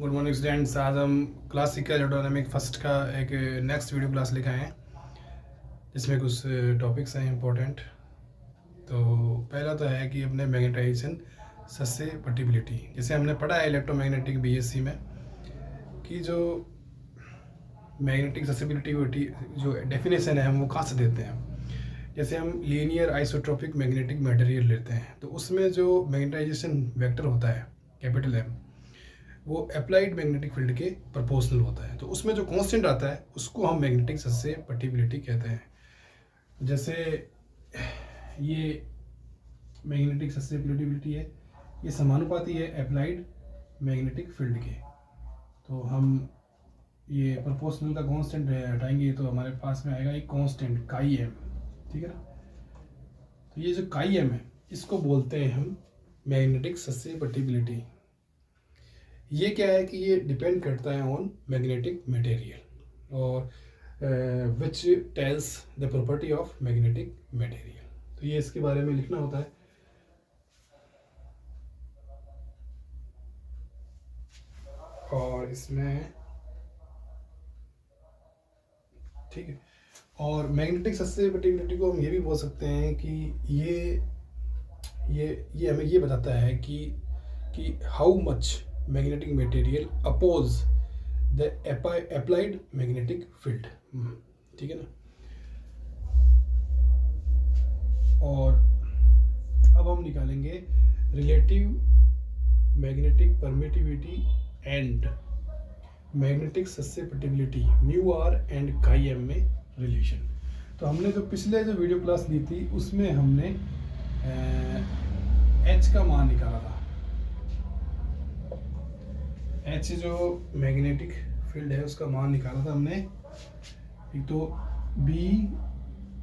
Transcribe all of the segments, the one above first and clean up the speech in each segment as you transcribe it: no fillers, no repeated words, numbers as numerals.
Good morning students. आज हम classical aerodynamic first का एक नेक्स्ट वीडियो क्लास लेकर आए हैं जिसमें कुछ टॉपिक्स हैं इंपॉर्टेंट। तो पहला तो है कि अपने मैग्नेटाइजेशन ससेप्टिबिलिटी, जैसे हमने पढ़ा है इलेक्ट्रोमैग्नेटिक बीएससी में कि जो मैग्नेटिक ससेप्टिबिलिटी जो डेफिनेशन है हम वो कहाँ से देते हैं। जैसे हम लीनियर आइसोट्रोपिक मैग्नेटिक मटेरियल लेते हैं तो उसमें जो मैग्नेटाइजेशन वेक्टर होता है कैपिटल एम, वो अप्लाइड मैग्नेटिक फील्ड के प्रोपोर्शनल होता है। तो उसमें जो कांस्टेंट आता है उसको हम मैग्नेटिक ससेप्टिबिलिटी कहते हैं। जैसे ये मैग्नेटिक ससेप्टिबिलिटी है, ये समानुपाती है अप्लाइड मैग्नेटिक फील्ड के। तो हम ये प्रोपोर्शनल का कांस्टेंट हटाएंगे तो हमारे पास में आएगा एक कांस्टेंट काई एम, ठीक है ना। तो ये जो काई एम है इसको बोलते हैं हम मैग्नेटिक ससेप्टिबिलिटी। ये क्या है कि ये डिपेंड करता है ऑन मैग्नेटिक मटेरियल और विच tells the property of magnetic material. तो ये इसके बारे में लिखना होता है। और इसमें ठीक है, और मैग्नेटिक ससेप्टिबिलिटी को हम ये भी बोल सकते हैं कि ये हमें ये बताता है कि how much magnetic material oppose the applied magnetic field, ठीक है ना। और अब हम निकालेंगे relative magnetic permittivity and magnetic susceptibility mu R and chi M में रिलेशन। तो हमने जो पिछले जो वीडियो क्लास ली थी उसमें हमने एच का मान निकाला था। एच जो मैग्नेटिक फील्ड है उसका मान निकाला था हमने, एक तो B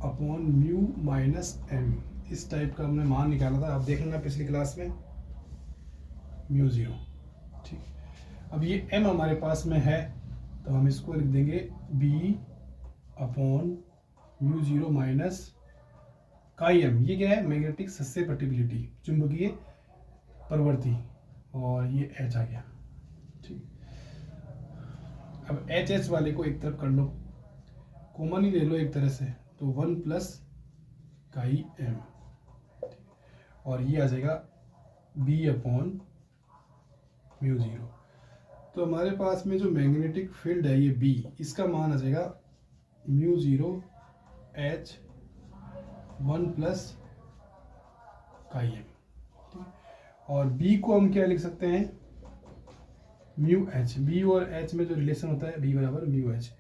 upon mu minus M, इस टाइप का हमने मान निकाला था। आप देख लेना पिछली क्लास में म्यू ज़ीरो, ठीक। अब ये एम हमारे पास में है तो हम इसको लिख देंगे B upon mu zero minus chi M. ये क्या है, मैग्नेटिक ससेप्टिबिलिटी, चुंबकीय प्रवृत्ति, और ये एच आ गया, ठीक। अब एच एच वाले को एक तरफ कर लो, कॉमन ही ले लो एक तरह से, तो वन प्लस काई एम, और ये आ जाएगा बी अपॉन म्यू ज़ीरो। तो हमारे पास में जो मैग्नेटिक फील्ड है ये बी, इसका मान आ जाएगा mu zero H one plus chi M. और बी को हम क्या लिख सकते हैं, म्यू एच। बी और एच में जो रिलेशन होता है बी बराबर म्यू एच,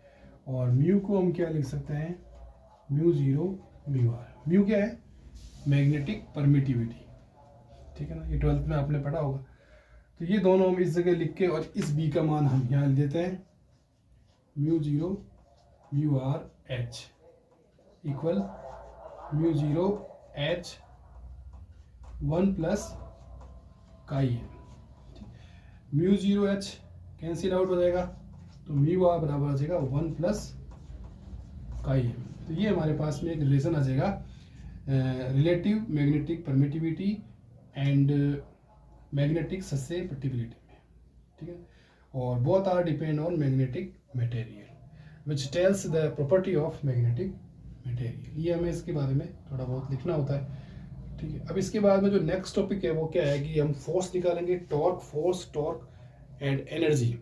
और म्यू को हम क्या लिख सकते हैं, mu zero mu R. Mu क्या है, मैग्नेटिक परमिटिविटी, ठीक है ना, ये 12th में आपने पढ़ा होगा। तो ये दोनों हम इस जगह लिख के और इस बी का मान हम यहाँ देते हैं mu zero mu R H equal mu zero H one plus chi M. Mu zero H cancel out हो जाएगा तो म्यू आर बराबर आ जाएगा वन प्लस काई एम। तो ये हमारे पास में एक रिलेशन आ जाएगा relative magnetic permittivity and magnetic susceptibility में, ठीक है। और both are depend on magnetic material which tells the property of magnetic material. ये हमें इसके बारे में थोड़ा बहुत लिखना होता है, ठीक है। अब इसके बाद में जो नेक्स्ट टॉपिक है वो क्या है कि हम फोर्स निकालेंगे, torque, force, torque and energy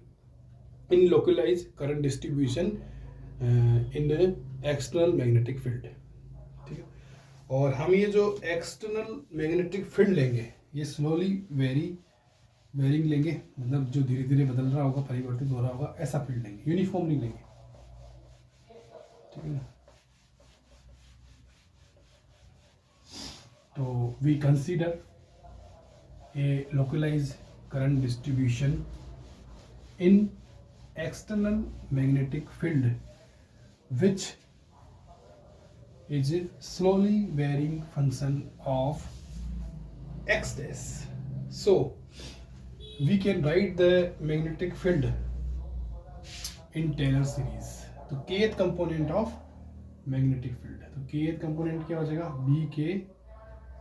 in localise current distribution in external magnetic field, ठीक है। और हम ये जो एक्सटर्नल मैग्नेटिक फील्ड लेंगे ये स्लोली वेरिंग लेंगे, मतलब जो धीरे धीरे बदल रहा होगा, परिवर्तित हो रहा होगा, ऐसा फील्ड लेंगे, यूनिफॉर्म नहीं लेंगे, ठीक है ना। तो we consider a localize current distribution in external magnetic field which is a slowly varying function of x dash. So we can write the magnetic field in Taylor series. तो kth component of magnetic field, तो kth component क्या हो जाएगा b k,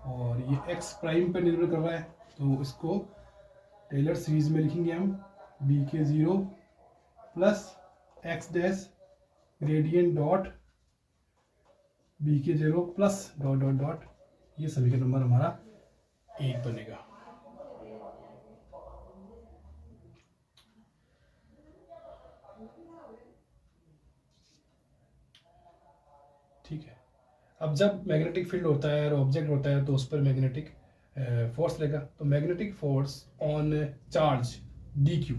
और ये x prime पर निर्भर कर रहा है तो इसको टेलर सीरीज में लिखेंगे हम बी के 0 plus X dash gradient dot B के 0 प्लस डॉट डॉट डॉट, ये समीकरण नंबर हमारा 8 बनेगा। ठीक है। अब जब मैग्नेटिक फील्ड होता है और ऑब्जेक्ट होता है तो उस पर मैग्नेटिक फोर्स रहेगा। तो magnetic force on charge D Q,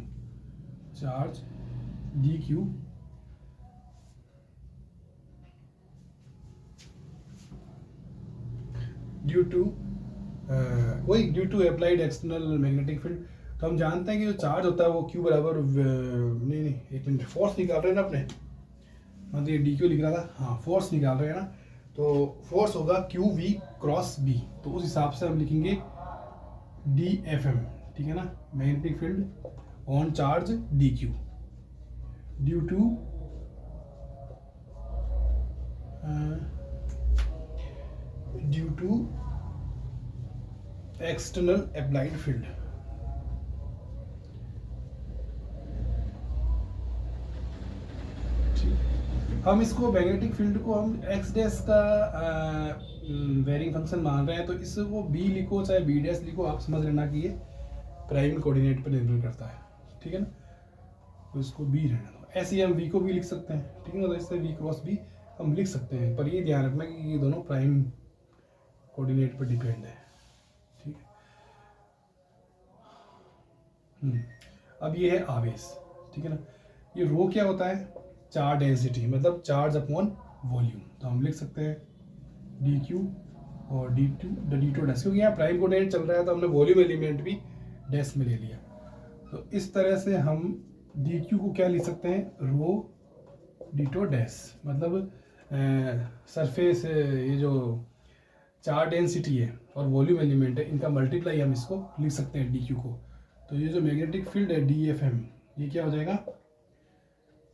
charge D Q due to due to applied external magnetic field. तो हम जानते हैं कि जो चार्ज होता है वो क्यू बराबर नहीं एक मिनट, फोर्स निकाल रहे हैं ना अपने, मतलब ये डी क्यू लिख रहा था, हाँ फोर्स निकाल रहे हैं ना, तो फोर्स होगा क्यू वी क्रॉस बी। तो उस हिसाब से हम लिखेंगे डी एफ एम, ठीक है ना, magnetic field on charge D Q due to external applied field. हम इसको मैग्नेटिक फील्ड को हम एक्स डैश का वेरिंग फंक्शन मान रहे हैं, तो इसको बी लिखो चाहे बी डैश लिखो, आप समझ लेना कि ये प्राइम कोऑर्डिनेट पर निर्भर करता है, ठीक है ना। तो इसको बी रहना दो, ऐसे ही हम वी को भी लिख सकते हैं, ठीक है ना। तो इससे वी क्रॉस बी हम लिख सकते हैं, पर ये ध्यान रखना कि ये दोनों प्राइम कोऑर्डिनेट पर डिपेंड है, ठीक है। अब ये है आवेश, ठीक है ना। ये रो क्या होता है, चार्ज डेंसिटी, मतलब चार्ज अपॉन वॉल्यूम। तो हम लिख सकते हैं डी क्यू और डी टू डैश, क्योंकि यहाँ प्राइम कोऑर्डिनेट चल रहा है तो हमने वॉल्यूम एलिमेंट भी डैश में ले लिया। तो इस तरह से हम डी क्यू को क्या लिख सकते हैं, रो डी टू डैश, मतलब सरफेस ये जो चार्ज डेंसिटी है और वॉल्यूम एलिमेंट है, इनका मल्टीप्लाई हम इसको लिख सकते हैं डी क्यू को। तो ये जो मैग्नेटिक फील्ड है डी एफ एम, ये क्या हो जाएगा,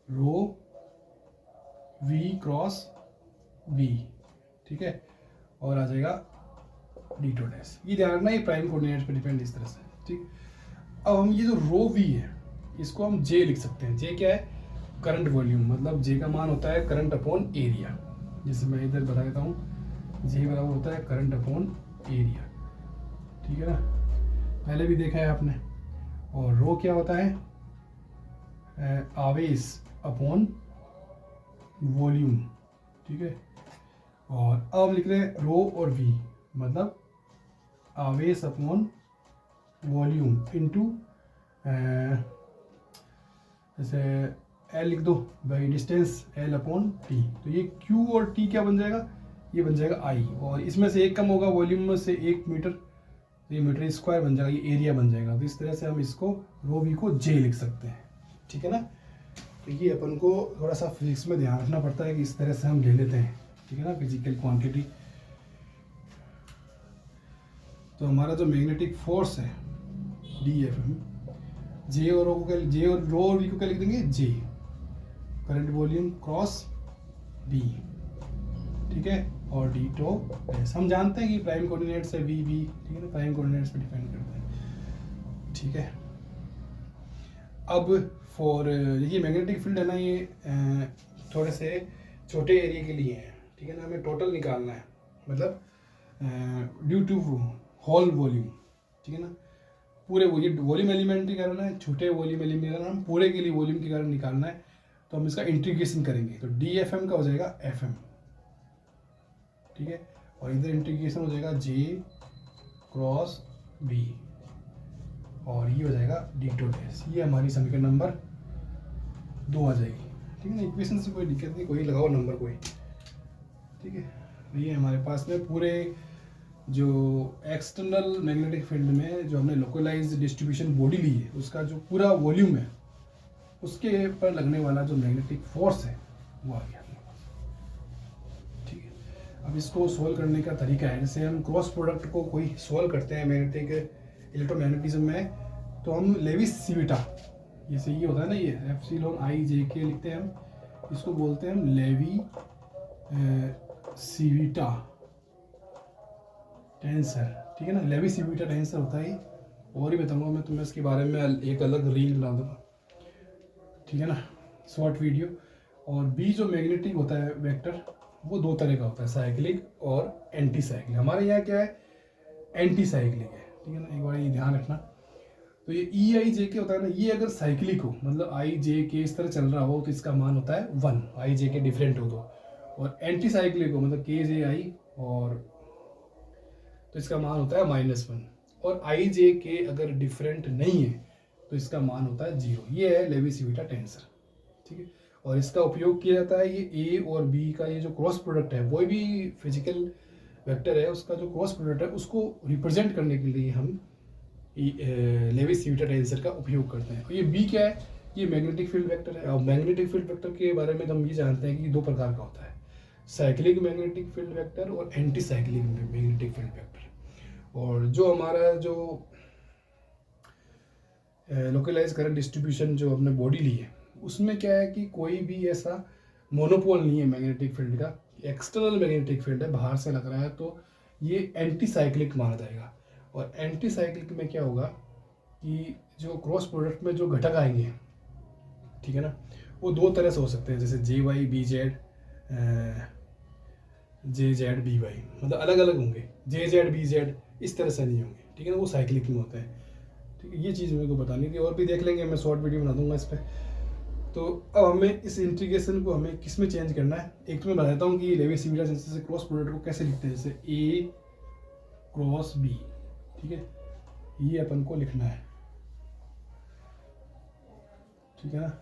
रो वी क्रॉस बी, ठीक है, और आ जाएगा डी टू डैश। ये ध्यान रखना, ये प्राइम कोऑर्डिनेट पे डिपेंड इस तरह से, ठीक। अब हम ये जो रो वी है इसको हम जे लिख सकते हैं। जे क्या है, करंट वॉल्यूम, मतलब जे का मान होता है करंट अपॉन एरिया। जैसे मैं इधर बता देता हूँ, जे बराबर होता है करंट अपॉन एरिया, ठीक है ना, पहले भी देखा है आपने। और रो क्या होता है, आवेश अपॉन वॉल्यूम, ठीक है। और अब हम लिख रहे हैं रो और वी, मतलब आवेश अपॉन वॉल्यूम इनटू जैसे एल लिख दो by distance L upon T. तो ये क्यू और टी क्या बन जाएगा, ये बन जाएगा आई, और इसमें से एक कम होगा वॉल्यूम में से 1 मीटर, तो ये मीटर स्क्वायर बन जाएगा, ये एरिया बन जाएगा। तो इस तरह से हम इसको रो वी को जे लिख सकते हैं, ठीक है ना। तो ये अपन को थोड़ा सा फिजिक्स में ध्यान रखना पड़ता है कि इस तरह से हम ले लेते हैं, ठीक है ना, फिजिकल क्वांटिटी। तो हमारा जो मैग्नेटिक फोर्स है डी एफ एम, जे और रो को, जे और रो और वी को क्या लिख देंगे, जे करंट वॉल्यूम क्रॉस बी, ठीक है, और डी टो डैश। हम जानते हैं कि प्राइम कोऑर्डिनेट से वी वी, ठीक है ना, प्राइम कोऑर्डिनेट्स पे डिपेंड करते हैं, ठीक है। अब फॉर ये मैग्नेटिक फील्ड है ना, ये थोड़े से छोटे एरिया के लिए है, ठीक है ना। हमें टोटल निकालना है, मतलब ड्यू टू होल वॉल्यूम, ठीक है ना, पूरे वॉल्यूम एलिमेंट के कारण है, छोटे वॉल्यूम एलिमेंट के कारण हम पूरे के लिए वॉल्यूम के कारण निकालना है। तो हम इसका इंटीग्रेशन करेंगे, तो डी एफ एम का हो जाएगा एफ एम, ठीक है, और इधर इंटीग्रेशन हो जाएगा जे क्रॉस बी, और ये हो जाएगा डी टू डैश। ये हमारी समीकरण नंबर 2 आ जाएगी, ठीक है ना। इक्वेशन से कोई दिक्कत नहीं, कोई लगाओ नंबर कोई, ठीक है। ये हमारे पास में पूरे जो एक्सटर्नल मैग्नेटिक फील्ड में जो हमने लोकलाइज डिस्ट्रीब्यूशन बॉडी ली है, उसका जो पूरा वॉल्यूम है उसके पर लगने वाला जो मैग्नेटिक फोर्स है वो आ गया, ठीक है। अब इसको सोल्व करने का तरीका है, जैसे हम क्रॉस प्रोडक्ट को कोई सोल्व करते हैं मैग्नेटिक इलेक्ट्रोमैग्नेटिज्म में, तो हम लेविस सीविटा, जैसे ये होता है ना, ये एप्सिलॉन आई जे के लिखते हैं हम, इसको बोलते हैं हम लेवी सीविटा टेंसर, ठीक है ना। लेवी सीविटा टेंसर होता है और ही बताऊंगा मैं तुम्हें इसके बारे में, एक अलग रील बना दूंगा, ठीक है ना, शॉर्ट वीडियो। और बी जो मैग्नेटिक होता है वेक्टर, वो दो तरह का होता है, साइक्लिक और एंटी साइक्लिक। हमारे यहाँ क्या है, एंटी साइक्लिक है, ठीक है ना, एक बार ये ध्यान रखना। तो ये ई आई जे के होता है ना, ये अगर साइक्लिक हो, मतलब आई जे के इस तरह चल रहा हो, तो इसका मान होता है 1, आई जे के डिफरेंट हो तो। और एंटी साइक्लिक हो, मतलब के जे आई, और तो इसका मान होता है -1। और आई जे के अगर डिफरेंट नहीं है तो इसका मान होता है 0। ये है लेवी-सिविटा टेंसर, ठीक है। और इसका उपयोग किया जाता है, ये ए और बी का ये जो क्रॉस प्रोडक्ट है, वो भी फिजिकल वेक्टर है, उसका जो क्रॉस प्रोडक्ट है उसको रिप्रेजेंट करने के लिए हम लेवी-सिविटा टेंसर का उपयोग करते हैं। और ये बी क्या है, ये मैग्नेटिक फील्ड वेक्टर है। और मैग्नेटिक फील्ड वेक्टर के बारे में हम ये जानते हैं कि दो प्रकार का होता है, साइक्लिक मैग्नेटिक फील्ड वेक्टर और anti cyclic magnetic field vector. और जो हमारा जो लोकलाइज करंट डिस्ट्रीब्यूशन जो हमने बॉडी ली है, उसमें क्या है कि कोई भी ऐसा मोनोपोल नहीं है मैग्नेटिक फील्ड का। एक्सटर्नल मैग्नेटिक फील्ड है, बाहर से लग रहा है, तो ये एंटी साइक्लिक माना जाएगा। और एंटी साइक्लिक में क्या होगा कि जो क्रॉस प्रोडक्ट में जो घटक आएंगे, ठीक है ना, वो दो तरह से हो सकते हैं, जैसे जे वाई बी जेड, जे जेड बी वाई, मतलब अलग अलग होंगे। जे जेड बी जेड इस तरह से नहीं होंगे, ठीक है ना, वो साइक्लिक में होते हैं, ठीक है। ये चीज़ मेरे को बतानी थी, और भी देख लेंगे, मैं शॉर्ट वीडियो बना दूंगा इस पर। तो अब हमें इस इंटीग्रेशन को हमें किस में चेंज करना है, एक तो मैं बताता हूँ कि लेवी-सिविटा टेंसर से क्रॉस प्रोडक्ट को कैसे लिखते हैं, जैसे ए क्रॉस बी, ठीक है, ये अपन को लिखना है, ठीक है ना।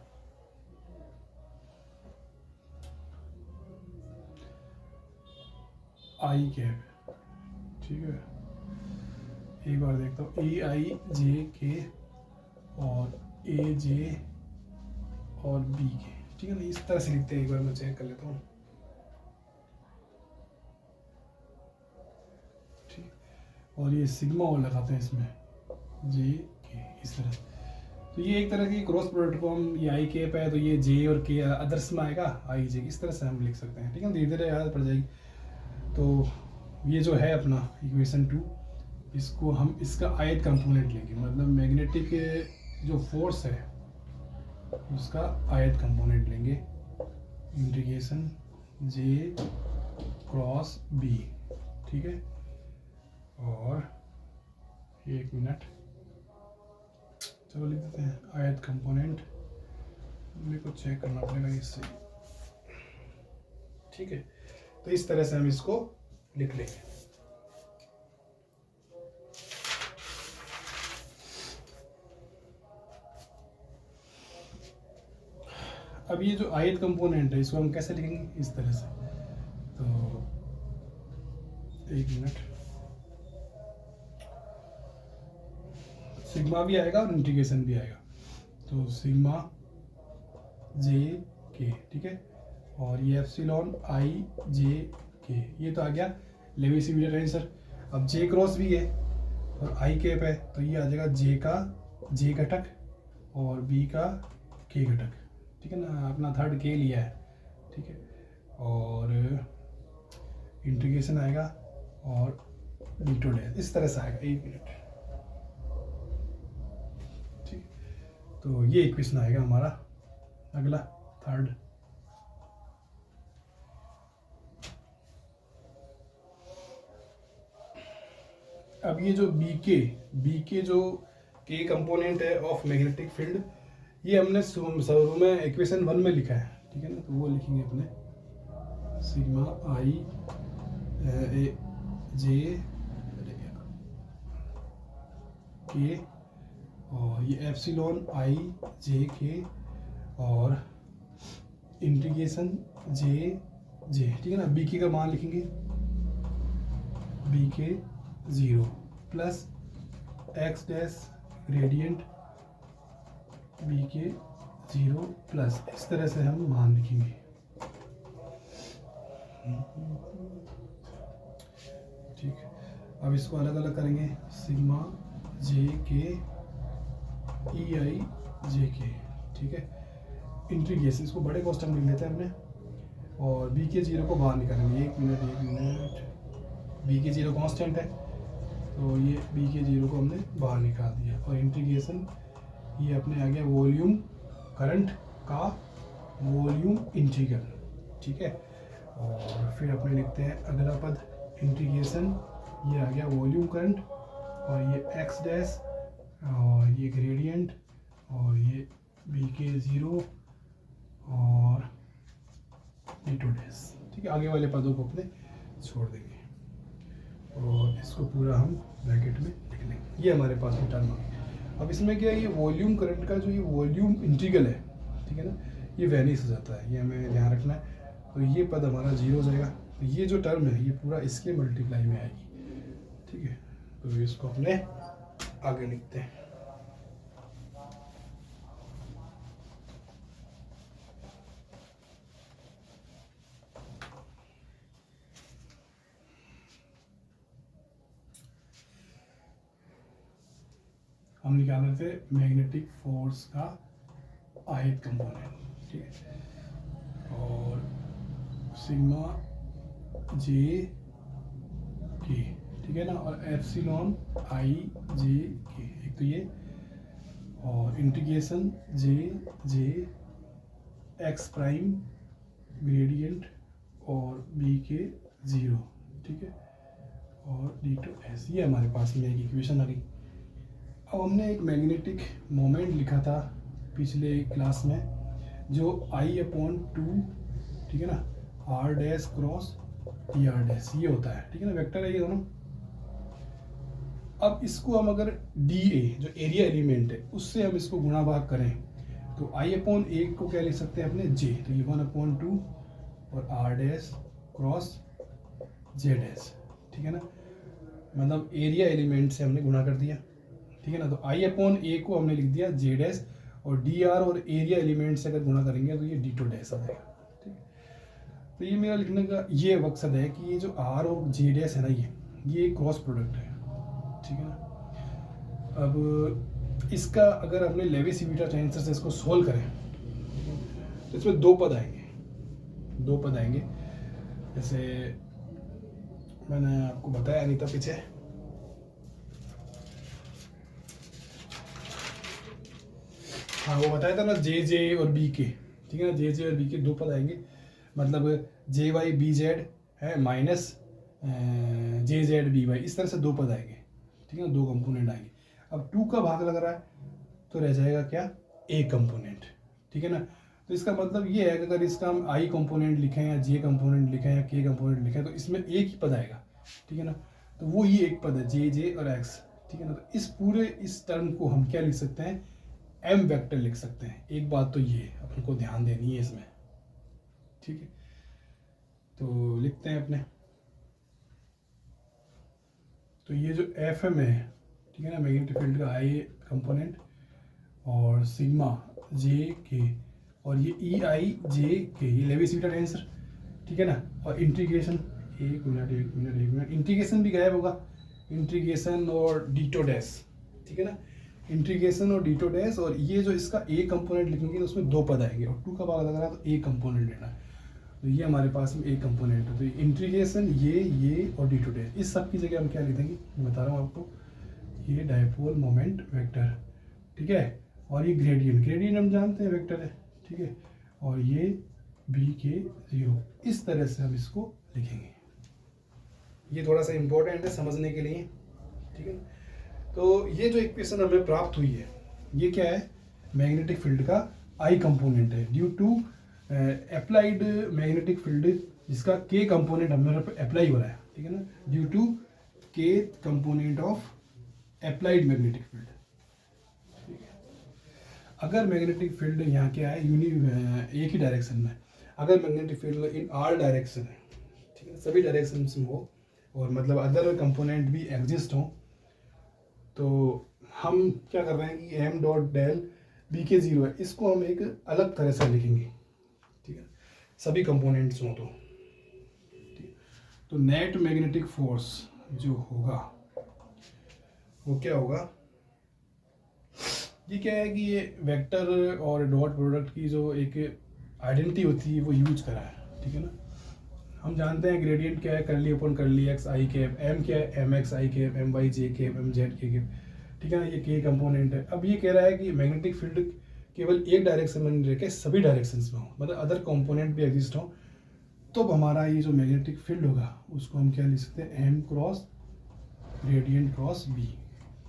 आई कैप, ठीक है, एक बार देखता हूँ, ए आई जे के और ए जे और बी के, ठीक है ना, इस तरह से लिखते हैं। एक बार मैं चेक कर लेता हूँ, ठीक। और ये सिग्मा और लगाते हैं इसमें, जे के, इस तरह से। तो ये एक तरह की क्रॉस प्रोडक्ट को हम, ये आई कैप है तो ये जे और के अदर्स में आएगा, आई जे, इस तरह से हम लिख सकते हैं, ठीक है, धीरे धीरे याद पड़ जाएगी। तो ये जो है अपना इक्वेशन 2, इसको हम इसका आयत कंपोनेंट लेंगे, मतलब मैग्नेटिक जो फोर्स है उसका आयत कंपोनेंट लेंगे, इंटीग्रेशन जे क्रॉस बी, ठीक है। और एक मिनट, चलो लिख देते हैं आयत कंपोनेंट, मेरे को चेक करना पड़ेगा इससे, ठीक है। तो इस तरह से हम इसको लिख लेंगे। अब ये जो आयत कंपोनेंट है इसको हम कैसे लिखेंगे, इस तरह से। तो एक मिनट, सिग्मा भी आएगा और इंटीग्रेशन भी आएगा, तो सिग्मा जे के, ठीक है, और ये एप्सिलॉन आई जे के, ये तो आ गया लेवी-सिविटा टेंसर। अब जे क्रॉस भी है और आई कैप है, तो ये आ जाएगा जे का जे घटक और बी का के घटक, ठीक है ना, अपना थर्ड के लिया है, ठीक है। और इंटीग्रेशन आएगा और डी2 डैश, इस तरह से आएगा। एक मिनट, ठीक, तो ये इक्वेशन आएगा हमारा अगला, थर्ड। अब ये जो बी के जो के कंपोनेंट है ऑफ मैग्नेटिक फील्ड, ये हमने शुरू में इक्वेशन 1 में लिखा है, ठीक है ना, तो वो लिखेंगे अपने सिग्मा आई जे के, और ये एप्सिलॉन आई जे के और इंटीग्रेशन जे, ठीक है ना। बी के का मान लिखेंगे, बी के 0 plus X dash gradient B के 0 प्लस, इस तरह से हम मान लिखेंगे, ठीक है। अब इसको अलग अलग करेंगे, सिग्मा जे के ई आई जे के, ठीक है, इंटीग्रेशन, इसको बड़े कॉन्स्टेंट लिख लेते हैं हमने, और बी के 0 को बाहर निकालेंगे। एक मिनट, बी के 0 कांस्टेंट है, तो ये बी के जीरो को हमने बाहर निकाल दिया और इंटीग्रेशन ये अपने आ गया वॉल्यूम करंट का वॉल्यूम इंटीग्रल, ठीक है। और फिर अपने लिखते हैं अगला पद इंटीग्रेशन, ये आ गया वॉल्यूम करंट और ये एक्स डैश और ये ग्रेडियंट और ये बी के ज़ीरो और डी टू डैश, ठीक है। आगे वाले पदों को अपने छोड़ देंगे और इसको पूरा हम ब्रैकेट में लिख लेंगे। ये हमारे पास में टर्म आ गया। अब इसमें क्या है, ये वॉल्यूम करंट का जो ये वॉल्यूम इंटीग्रल है, ठीक है ना, ये वैनिश हो जाता है, ये हमें ध्यान रखना है। तो ये पद हमारा जीरो हो जाएगा, तो ये जो टर्म है ये पूरा इसके मल्टीप्लाई में आएगी, ठीक है। तो इसको अपने आगे लिखते हैं। हम निकाल रहे थे मैग्नेटिक फोर्स का ith कंपोनेंट, ठीक है। और सिग्मा जे के, ठीक है ना, और एप्सिलॉन आई जे के, एक तो ये, और इंटीग्रेशन जे जे एक्स प्राइम ग्रेडियंट और बी के ज़ीरो, ठीक है, और डी टू एस, ये हमारे पास में एक इक्वेशन आ गई। अब हमने एक मैग्नेटिक मोमेंट लिखा था पिछले क्लास में, जो आई अपॉन टू, ठीक है ना, R dash cross T R dash, ये होता है, ठीक है ना, वेक्टर है ये दोनों। अब इसको हम अगर डी ए जो एरिया एलिमेंट है उससे हम इसको गुणा भाग करें तो आई अपॉन ए को क्या लिख सकते हैं अपने जे, तो ये 1/2 और R dash cross J dash, ठीक है ना, मतलब एरिया एलिमेंट से हमने गुणा कर दिया, ठीक है ना। तो आई अपॉन ए को हमने लिख दिया जे डैश और डी आर और एरिया एलिमेंट से अगर गुणा करेंगे तो ये डी टू डैश आ जाएगा, ठीक है। तो ये मेरा लिखने का ये मकसद है कि ये जो आर और जे डैश है ना, ये क्रॉस प्रोडक्ट है, ठीक है ना। अब इसका अगर हमने लेवी-सिविटा टेंसर से इसको सोल्व करें तो इसमें दो पद आएंगे, जैसे मैंने आपको बताया नहीं था पीछे, हाँ वो बताया था ना, जे जे और बी के, ठीक है ना, जे जे और बी के दो पद आएंगे, मतलब जे वाई बी जेड है माइनस जे जेड बी वाई, इस तरह से दो पद आएंगे, ठीक है ना, दो कंपोनेंट आएंगे। अब टू का भाग लग रहा है तो रह जाएगा क्या, ए कंपोनेंट, ठीक है ना। तो इसका मतलब ये है कि अगर इसका हम आई कंपोनेंट लिखें या जे कंपोनेंट लिखें या के कंपोनेंट लिखें तो इसमें एक ही पद आएगा, ठीक है ना। तो वो ही एक पद है जे जे और एक्स, ठीक है ना। तो इस पूरे इस टर्म को हम क्या लिख सकते हैं, एम वेक्टर लिख सकते हैं। एक बात तो ये अपन को ध्यान देनी है इसमें, ठीक है। तो लिखते हैं अपने, तो ये जो एफ एम है, ठीक है ना, मैग्नेटिक फील्ड का आई कंपोनेंट और सिग्मा जे के और ये ई आई जे के, ये लेवी-सिविटा टेंसर, ठीक है ना। और इंटीग्रेशन, एक मिनट इंटीग्रेशन भी गायब होगा, इंटीग्रेशन और डीटो डैश, ठीक है ना, इंटीग्रेशन और डीटो डैश, और ये जो इसका ए कंपोनेंट लिखेंगे तो उसमें दो पद आएंगे और टू का भाग लग रहा है तो ए कंपोनेंट लेना है, तो ये हमारे पास में ए कंपोनेंट है। तो इंटीग्रेशन ये और डीटो डैश, इस सब की जगह हम क्या लिखेंगे मैं बता रहा हूँ आपको, ये डायपोल मोमेंट वेक्टर, ठीक है, और ये ग्रेडियंट हम जानते हैं वेक्टर है, ठीक है, और ये बी के ज़ीरो, इस तरह से हम इसको लिखेंगे। ये थोड़ा सा इम्पोर्टेंट है समझने के लिए, ठीक है। तो ये जो इक्वेशन हमें प्राप्त हुई है ये क्या है, मैग्नेटिक फील्ड का आई कंपोनेंट है due to applied magnetic field, जिसका के कंपोनेंट हमारे पे अप्लाई हो रहा है, ठीक है ना, ड्यू टू के component of applied magnetic field, ठीक है। अगर मैग्नेटिक फील्ड यहाँ क्या है, एक ही डायरेक्शन में, अगर magnetic field in all direction है, ठीक है, सभी डायरेक्शन में हो और मतलब अदर कंपोनेंट भी एग्जिस्ट हो, तो हम क्या कर रहे हैं कि एम डॉट डेल बी के ज़ीरो है, इसको हम एक अलग तरह से लिखेंगे, ठीक है, सभी कंपोनेंट्स हों तो, ठीक है। तो नेट मैग्नेटिक फोर्स जो होगा वो क्या होगा, ये क्या है कि ये वेक्टर और डॉट प्रोडक्ट की जो एक आइडेंटिटी होती है वो यूज करा है, ठीक है ना। हम जानते हैं ग्रेडियंट क्या है, करली अपॉन करली एक्स आई कैप, एम क्या है, एम एक्स आई कैप, एम वाई जे कैप, एम जेड के कैप, ठीक है ना, ये के कंपोनेंट है। अब ये कह रहा है कि मैग्नेटिक फील्ड केवल एक डायरेक्शन में नहीं रह के सभी डायरेक्शंस में हो, मतलब अदर कंपोनेंट भी एग्जिस्ट हो, तो हमारा ये जो मैग्नेटिक फील्ड होगा उसको हम क्या लिख सकते हैं, M cross gradient cross B,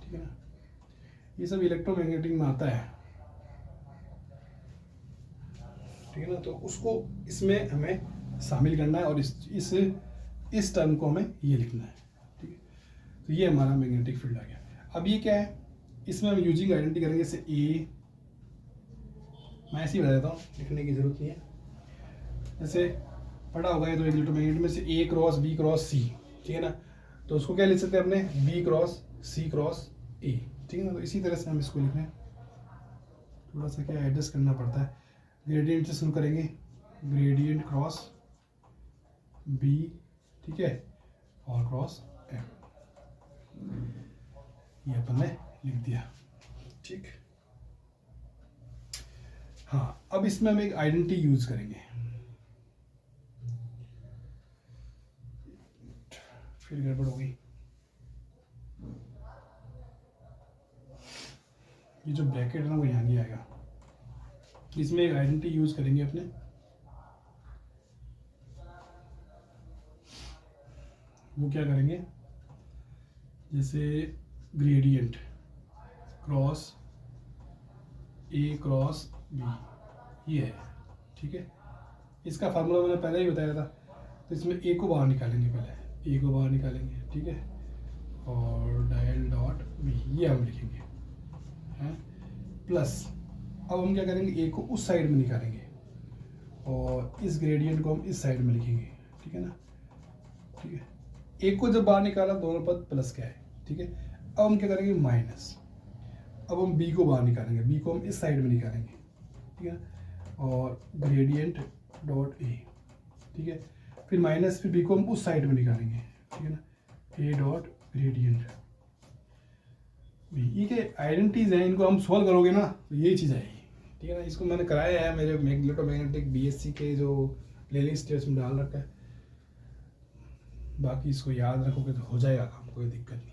ठीक है ना। ये सब इलेक्ट्रोमैग्नेटिक में आता है, ठीक है ना। तो उसको इसमें हमें शामिल करना है और इस टर्म को हमें ये लिखना है, ठीक है। तो ये हमारा मैग्नेटिक फील्ड आ गया। अब ये क्या है, इसमें हम यूजिंग आइडेंटिटी करेंगे, जैसे ए, मैं ऐसे ही बता देता हूँ, लिखने की जरूरत नहीं है, जैसे पढ़ा होगा ये तो इलेक्ट्रोमैग्नेट में से ए क्रॉस बी क्रॉस सी, ठीक है ना। तो उसको क्या लिख सकते हैं अपने, B cross C cross A, ठीक है ना। तो इसी तरह से हम इसको लिख रहे हैं, थोड़ा सा क्या एडजस्ट करना पड़ता है। ग्रेडियंट से शुरू करेंगे, ग्रेडियंट क्रॉस बी, ठीक है, और क्रॉस एम, ये अपन ने लिख दिया, ठीक। हाँ, अब इसमें हम एक आइडेंटिटी यूज करेंगे, फिर गड़बड़ हो गई। ये जो ब्रैकेट है ना वो यहाँ नहीं आएगा, इसमें एक आइडेंटिटी यूज करेंगे अपने, वो क्या करेंगे, जैसे gradient cross A cross B, ये है, ठीक है। इसका फार्मूला मैंने पहले ही बताया था, तो इसमें ए को बाहर निकालेंगे, पहले ए को बाहर निकालेंगे, ठीक है, और डायल डॉट बी ये हम लिखेंगे, हैं, प्लस अब हम क्या करेंगे, ए को उस साइड में निकालेंगे और इस ग्रेडियंट को हम इस साइड में लिखेंगे, ठीक है ना, ठीक है। ए को जब बाहर निकाला दोनों पद प्लस क्या है, ठीक है। अब हम क्या करेंगे, माइनस, अब हम बी को बाहर निकालेंगे, बी को हम इस साइड में निकालेंगे, ठीक है, और ग्रेडियंट डॉट ए, ठीक है, फिर माइनस, फिर बी को हम उस साइड में निकालेंगे, ठीक है ना, ए डॉट ग्रेडियंट बी। ये के आइडेंटिटीज हैं, इनको हम सॉल्व करोगे ना तो यही चीज़ आएगी, ठीक है ना। इसको मैंने कराया है मेरे इलेक्ट्रोमैग्नेटिक बीएससी के जो प्लेलिस्ट है उसमें डाल रखा है, बाकी इसको याद रखोगे तो हो जाएगा काम, कोई दिक्कत नहीं,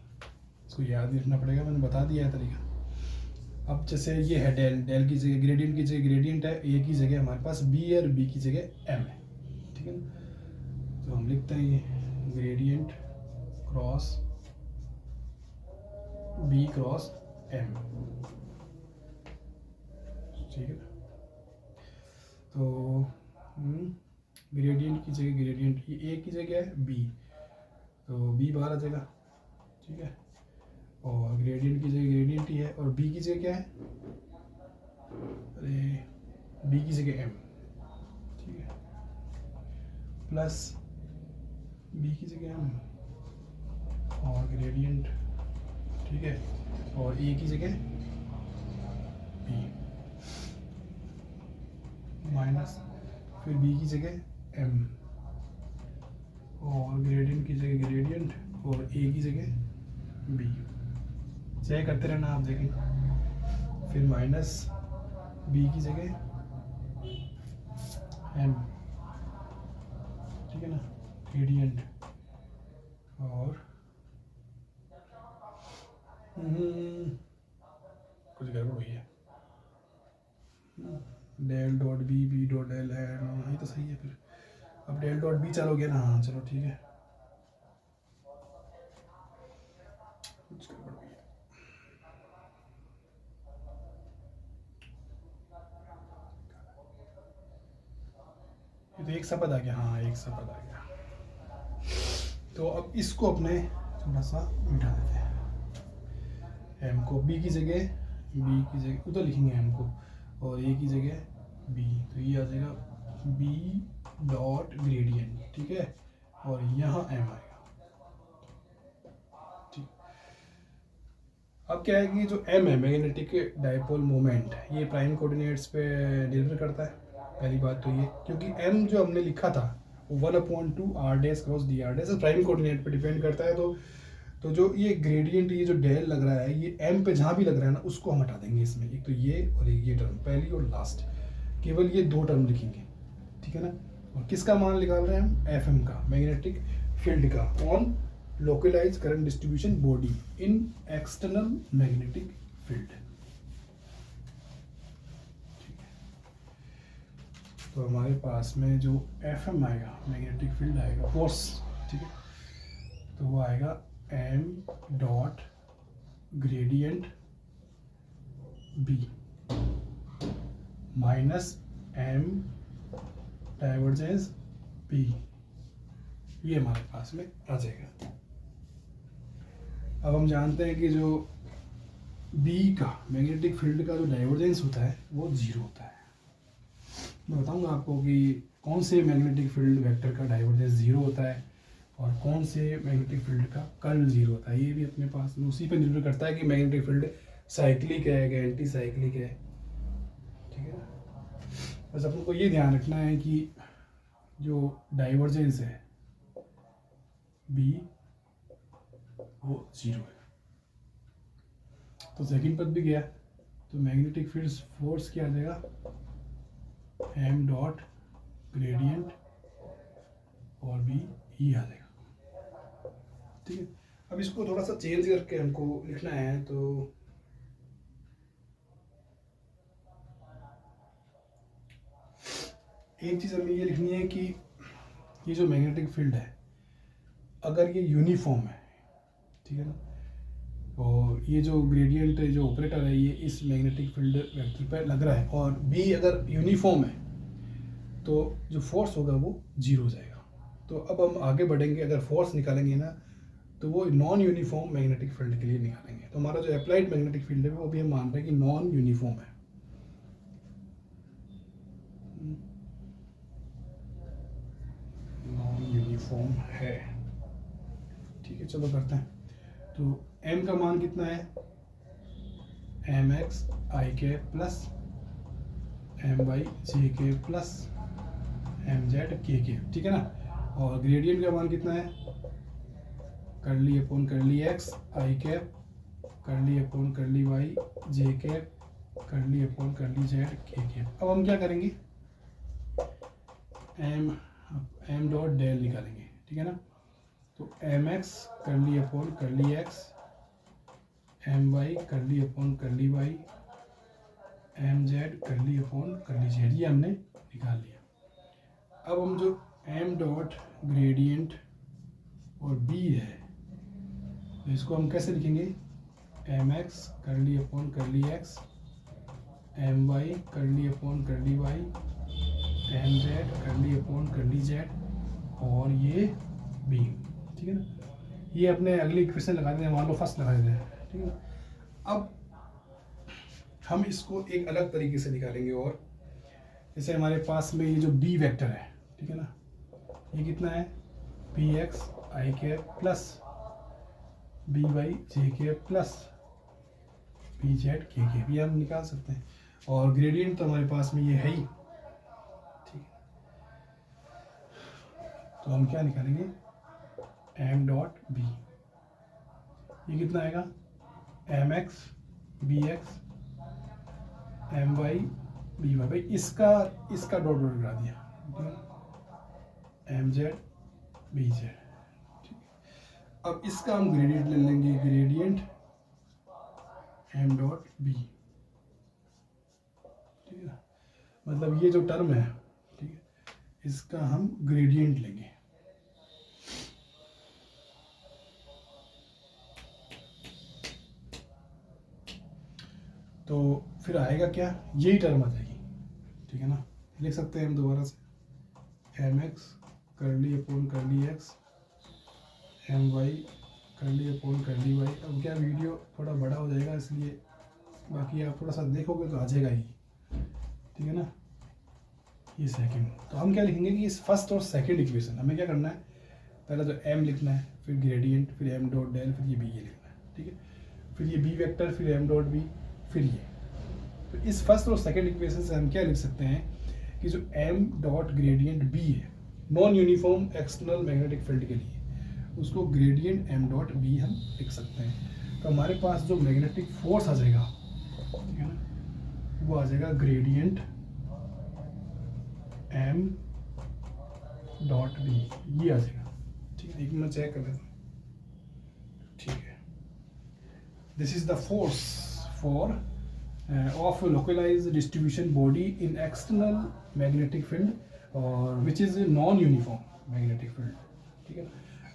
इसको याद ही रखना पड़ेगा, मैंने बता दिया है तरीका। अब जैसे ये है डेल, डेल की जगह ग्रेडियंट की जगह ग्रेडियंट है, ए की जगह हमारे पास बी है और बी की जगह एम है, ठीक है ना। तो हम लिखते हैं ये gradient cross B cross M, ठीक है ना। तो ग्रेडियंट की जगह ग्रेडियंट, ये ए की जगह है बी, तो बी बाहर आ जाएगा, ठीक है, और ग्रेडियंट की जगह ग्रेडियंट ही है, और बी की जगह क्या है, अरे बी की जगह एम, ठीक है, प्लस बी की जगह एम और ग्रेडियंट, ठीक है, और ए की जगह बी, माइनस, फिर बी की जगह एम और ग्रेडियंट की जगह ग्रेडियंट और ए की जगह बी, चेक करते रहना आप देखें, फिर माइनस बी की जगह एम, ठीक है ना, ग्रेडियंट और कुछ गड़बड़ हुई है, del dot B, B dot del and, ये तो सही है। फिर अब डेल डॉट बी चलोगे ना, हाँ चलो ठीक है, कुछ गड़बड़ हुई है, ये तो एक सा पद आ गया, हाँ एक सा पद आ गया। तो अब इसको अपने थोड़ा सा मिटा देते हैं, एम को बी की जगह उधर लिखेंगे एम को, और ए की जगह बी, तो ये आ जाएगा बी डॉट ग्रेडियंट, ठीक है, और यहाँ एम आएगा, ठीक। अब क्या है कि जो एम है मैग्नेटिक डाइपोल मोमेंट, ये प्राइम कोऑर्डिनेट्स पे निर्भर करता है, पहली बात तो ये, क्योंकि एम जो हमने लिखा था वो 1/2 R dash cross D R dash prime coordinate पे डिपेंड करता है। तो जो ये ग्रेडियंट, ये जो डेल लग रहा है, ये एम पे जहाँ भी लग रहा है ना उसको हम हटा देंगे इसमें, एक तो ये और एक ये टर्म, पहली और लास्ट, केवल ये दो टर्म लिखेंगे, ठीक है ना। और किसका मान निकाल रहे हैं हम? FM का, मैग्नेटिक फील्ड का, on localize current distribution body in external magnetic field. ठीक है, तो हमारे पास में जो FM आएगा, मैग्नेटिक फील्ड आएगा, फोर्स, ठीक है, तो वो आएगा m dot gradient B minus m divergence B, ये हमारे पास में आ जाएगा। अब हम जानते हैं कि जो B का मैग्नेटिक फील्ड का जो डाइवर्जेंस होता है वो 0 होता है। मैं बताऊंगा आपको कि कौन से मैग्नेटिक फील्ड वेक्टर का डाइवर्जेंस 0 होता है और कौन से मैग्नेटिक फील्ड का कर्ल 0 होता है। ये भी अपने पास में उसी पर निर्भर करता है कि मैग्नेटिक फील्ड साइक्लिक है या एंटी साइक्लिक है। ठीक है, बस अपन को ये ध्यान रखना है कि जो डाइवर्जेंस है B वो 0 है। तो सेकंड पद भी गया, तो मैग्नेटिक फील्ड फोर्स क्या आ जाएगा? m डॉट ग्रेडियंट और B ये आ जाएगा। ठीक है, अब इसको थोड़ा सा चेंज करके हमको लिखना है, तो एक चीज़ हमें ये लिखनी है कि ये जो मैग्नेटिक फील्ड है अगर ये यूनिफॉर्म है, ठीक है ना, और ये जो ग्रेडियंट जो ऑपरेटर है ये इस मैग्नेटिक फील्ड वेक्टर पर लग रहा है और B अगर यूनिफॉर्म है तो जो फोर्स होगा वो 0 हो जाएगा। तो अब हम आगे बढ़ेंगे, अगर फोर्स निकालेंगे ना तो वो नॉन यूनिफॉर्म मैग्नेटिक फील्ड के लिए निकालेंगे। तो हमारा जो अप्लाइड मैग्नेटिक फील्ड है वो भी हम मान रहे हैं कि नॉन यूनिफॉर्म है। नॉन यूनिफॉर्म है, ठीक है, चलो करते हैं। तो m का मान कितना है? mx ik plus my jk plus mz kk, ठीक है ना। और ग्रेडियंट का मान कितना है? करली अपॉन करली x i कैप, करली अपॉन करली y j कैप, करली अपॉन करली z k कैप। अब हम क्या करेंगे? m डॉट डेल निकालेंगे, ठीक है ना। तो mx करली अपॉन करली x, my करली अपॉन करली y, mz करली अपॉन करली z, ये हमने निकाल लिया। अब हम जो m डॉट ग्रेडियंट और b है तो इसको हम कैसे लिखेंगे? mx करली अपॉन करली x, my करली अपॉन करली y, mz करली अपॉन करली z और ये b, ठीक है ना। ये अपने अगली इक्वेशन लगा देते हैं, मान लो फर्स्ट लगा देते हैं, ठीक है ना। अब हम इसको एक अलग तरीके से निकालेंगे, और जैसे हमारे पास में ये जो b वेक्टर है, ठीक है ना, ये कितना है? px i cap plus by j cap plus pz k cap, ये हम निकाल सकते हैं। और ग्रेडियंट तो हमारे पास में ये है ही, ठीक है। तो हम क्या निकालेंगे? m डॉट b, ये कितना आएगा? mx bx my by, भाई इसका डॉट डॉट करा दिया, ठीक है, mz bz, ठीक है। अब इसका हम ग्रेडियंट ले लेंगे, ग्रेडियंट m डॉट b, ठीक है ना। मतलब ये जो टर्म है, ठीक है, इसका हम ग्रेडियंट लेंगे। तो फिर आएगा क्या? यही टर्म आ जाएगी, ठीक है ना। लिख सकते हैं हम दोबारा से, mx करली अपॉन करली x, my करली अपॉन करली y। अब क्या वीडियो थोड़ा बड़ा हो जाएगा, इसलिए बाकी आप थोड़ा सा देखोगे तो आ जाएगा ही, ठीक है ना। ये सेकंड, तो हम क्या लिखेंगे कि इस फर्स्ट और सेकंड इक्वेशन हमें क्या करना है? पहले तो m लिखना है, फिर ग्रेडियंट, फिर m डॉट डेल, फिर ये b ये लिखना है, ठीक है। फिर ये b वेक्टर, फिर m डॉट b, फिर ये। तो इस फर्स्ट और सेकंड इक्वेशन से हम क्या लिख सकते हैं कि जो m डॉट ग्रेडियंट b है non uniform external magnetic field के लिए, उसको ग्रेडियंट m डॉट b हम लिख सकते हैं। तो हमारे पास जो मैग्नेटिक फोर्स आ जाएगा, ठीक है ना, वो आ जाएगा ग्रेडियंट m डॉट बी, ये आ जाएगा। ठीक है, एक मिनट चेक कर लेता हूँ। ठीक है, this is the force for of localized distribution body in external magnetic field और which is non uniform magnetic field. ठीक है,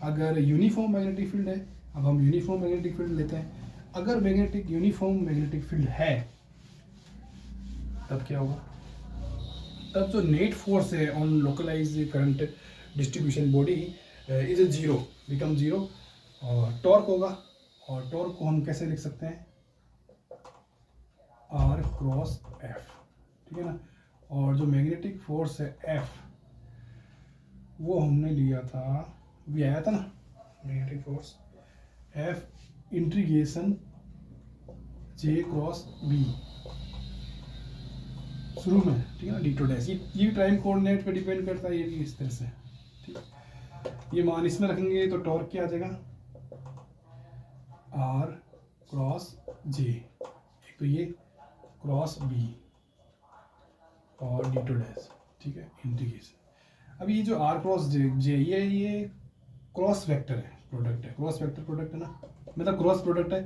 अगर यूनिफॉर्म मैग्नेटिक फील्ड है, अब हम यूनिफॉर्म मैग्नेटिक फील्ड लेते हैं। अगर मैग्नेटिक यूनिफॉर्म मैग्नेटिक फील्ड है तब क्या होगा? तब जो नेट फोर्स है on localize current distribution body is a zero, become zero, और टॉर्क होगा। और टॉर्क को हम कैसे लिख सकते हैं? R cross F. ठीक है ना, और जो मैग्नेटिक फोर्स है एफ, वो हमने लिया था, भी आया था ना मैग्नेटिक फोर्स एफ इंटीग्रेशन जे क्रॉस बी शुरू में। ठीक है ना, डी टू डैश, ये भी प्राइम कोऑर्डिनेट पे डिपेंड करता है, ये भी इस तरह से। ठीक, ये मान इसमें रखेंगे तो टॉर्क क्या आ जाएगा? आर क्रॉस जे, एक तो ये क्रॉस बी और डी टू डैश। ठीक है, इंटीग्रेशन। अब ये जो आर क्रॉस जे ये क्रॉस वेक्टर है, प्रोडक्ट है, क्रॉस वेक्टर प्रोडक्ट है ना, मतलब क्रॉस प्रोडक्ट है।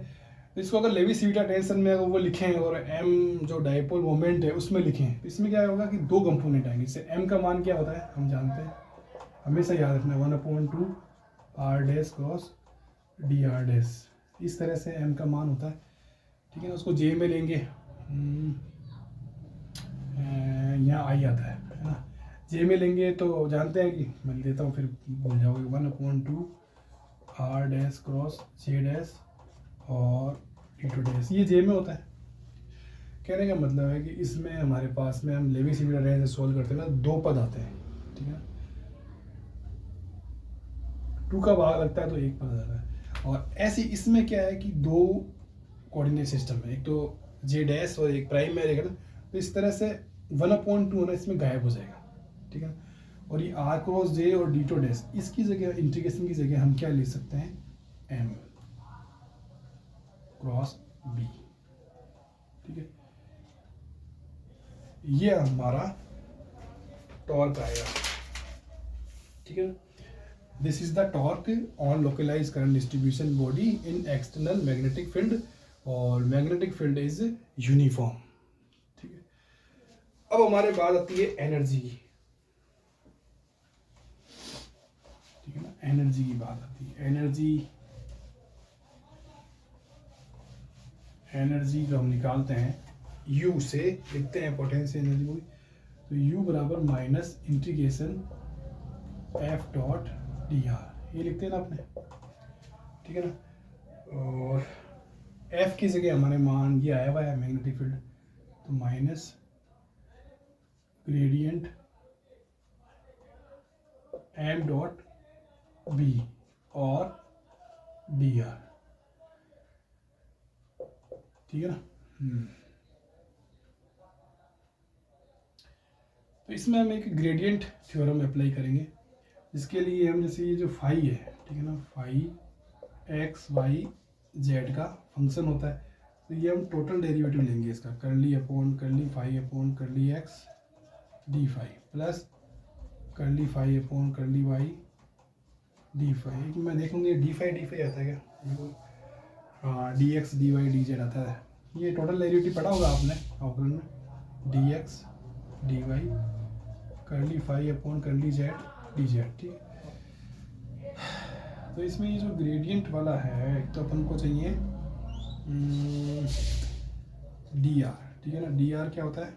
तो इसको अगर लेवी-सिविटा टेंशन में अगर वो लिखें और एम जो डाइपोल मोमेंट है उसमें लिखें, तो इसमें क्या होगा कि दो कंपोनेंट आएंगे। इससे एम का मान क्या होता है हम जानते हैं, हमेशा याद रखना है 1/2 R dash cross D R dash, इस तरह से एम का मान होता है। ठीक है ना, उसको जे में लेंगे, यहाँ आई आता है ना, जे में लेंगे तो जानते हैं कि मैं देता हूँ फिर भूल जाओगे, 1/2 R dash cross J dash और डी टू डैश, ये जे में होता है। कहने का मतलब है कि इसमें हमारे पास में हम लेवी-सिविटा टेंशन से सोल्व करते हैं ना, दो पद आते हैं। ठीक है, 2 का भाग लगता है तो एक पद आता है। और ऐसे इसमें क्या है कि दो कोऑर्डिनेट सिस्टम है, एक तो जे डैश और एक प्राइम में रहेगा ना, तो इस तरह से 1/2 ना इसमें गायब हो जाएगा। ठीक है, और ये आर क्रॉस जे और डी टू डैश, इसकी जगह इंटीग्रेशन की जगह हम क्या ले सकते हैं? M cross B. ठीक है, ये हमारा टॉर्क आएगा। ठीक है, this is the torque on localize current distribution body in external magnetic field, और मैग्नेटिक फील्ड इज यूनिफॉर्म। ठीक है, अब हमारे बात आती है एनर्जी की। ठीक है ना, एनर्जी की बात आती है। एनर्जी को हम निकालते हैं U से, लिखते हैं पोटेंशियल एनर्जी को, तो U बराबर minus integration F dot D are, ये लिखते हैं ना अपने। ठीक है ना, और F की जगह हमारे मान ये आया हुआ है मैग्नेटिक फील्ड, तो minus gradient M dot B और डी आर। ठीक है ना, तो इसमें हम एक ग्रेडियंट थ्योरम अप्लाई करेंगे, जिसके लिए हम जैसे ये जो फाई है, ठीक है ना, फाई एक्स वाई जेड का फंक्शन होता है, तो ये हम टोटल डेरिवेटिव लेंगे इसका, curly upon curly phi upon curly X D phi plus curly phi upon curly Y D phi. मैं देखूंगी डी फाई आता है क्या? हाँ, D X D Y D Z आता है। ये टोटल डेरिवेटिव पढ़ा होगा आपने ऑपरेशन में, D X D Y curly phi upon curly Z D Z. ठीक, तो इसमें ये जो ग्रेडियंट वाला है, एक तो अपन को चाहिए डी आर। ठीक है ना, डी आर क्या होता है?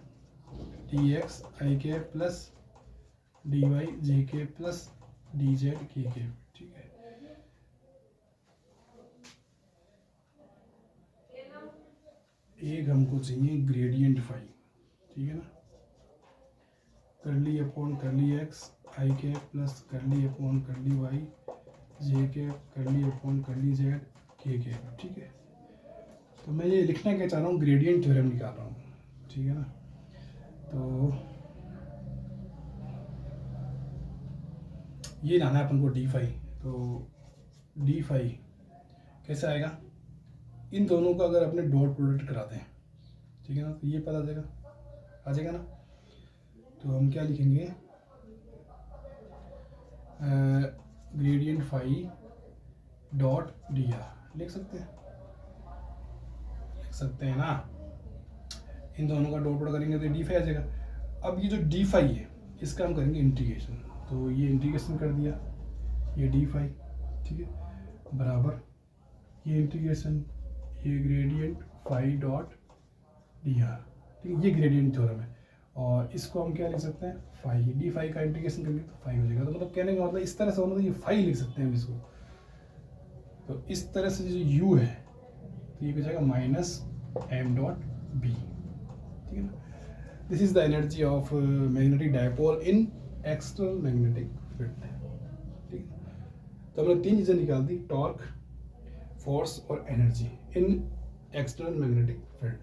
डी एक्स आई के प्लस डी वाई जे के प्लस डी जेड के। ठीक है, एक हमको चाहिए ग्रेडियंट फाई। ठीक है ना, करली अपॉन करली एक्स आई के प्लस करली अपॉन करली वाई जे के करली अपॉन करली जेड के। ठीक है, तो मैं ये लिखना क्या चाह रहा हूँ, ग्रेडियंट थ्योरम निकाल रहा हूँ। ठीक है ना, तो ये लाना है अपन को डी फाई। तो डी फाई कैसे आएगा? इन दोनों का अगर अपने डॉट प्रोडक्ट कराते हैं, ठीक है ना, तो ये पता आ जाएगा ना। तो हम क्या लिखेंगे, gradient phi dot D R लिख सकते हैं ना। इन दोनों का डॉट डॉट करेंगे तो डी फाई आ जाएगा। अब ये जो डी फाई है इसका हम करेंगे इंटीग्रेशन, तो ये इंटीग्रेशन कर दिया, ये डी फाई, ठीक है, बराबर ये इंटीग्रेशन, ये gradient phi dot D R, ठीक है, ये ग्रेडियंट थ्योरम है। और इसको हम क्या लिख सकते हैं, फाई, डी फाई का इंटीग्रेशन करेंगे तो फाई हो जाएगा। तो मतलब कहने का मतलब इस तरह से होना, तो ये फाई लिख सकते हैं हम इसको। तो इस तरह से जो यू है तो ये हो जाएगा माइनस एम डॉट बी, ठीक है ना। This is the energy of magnetic dipole in external magnetic field, ठीक है। तो हमने तीन चीज़ें निकाल दी, टॉर्क, फोर्स और energy in external magnetic field.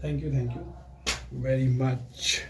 Thank you very much.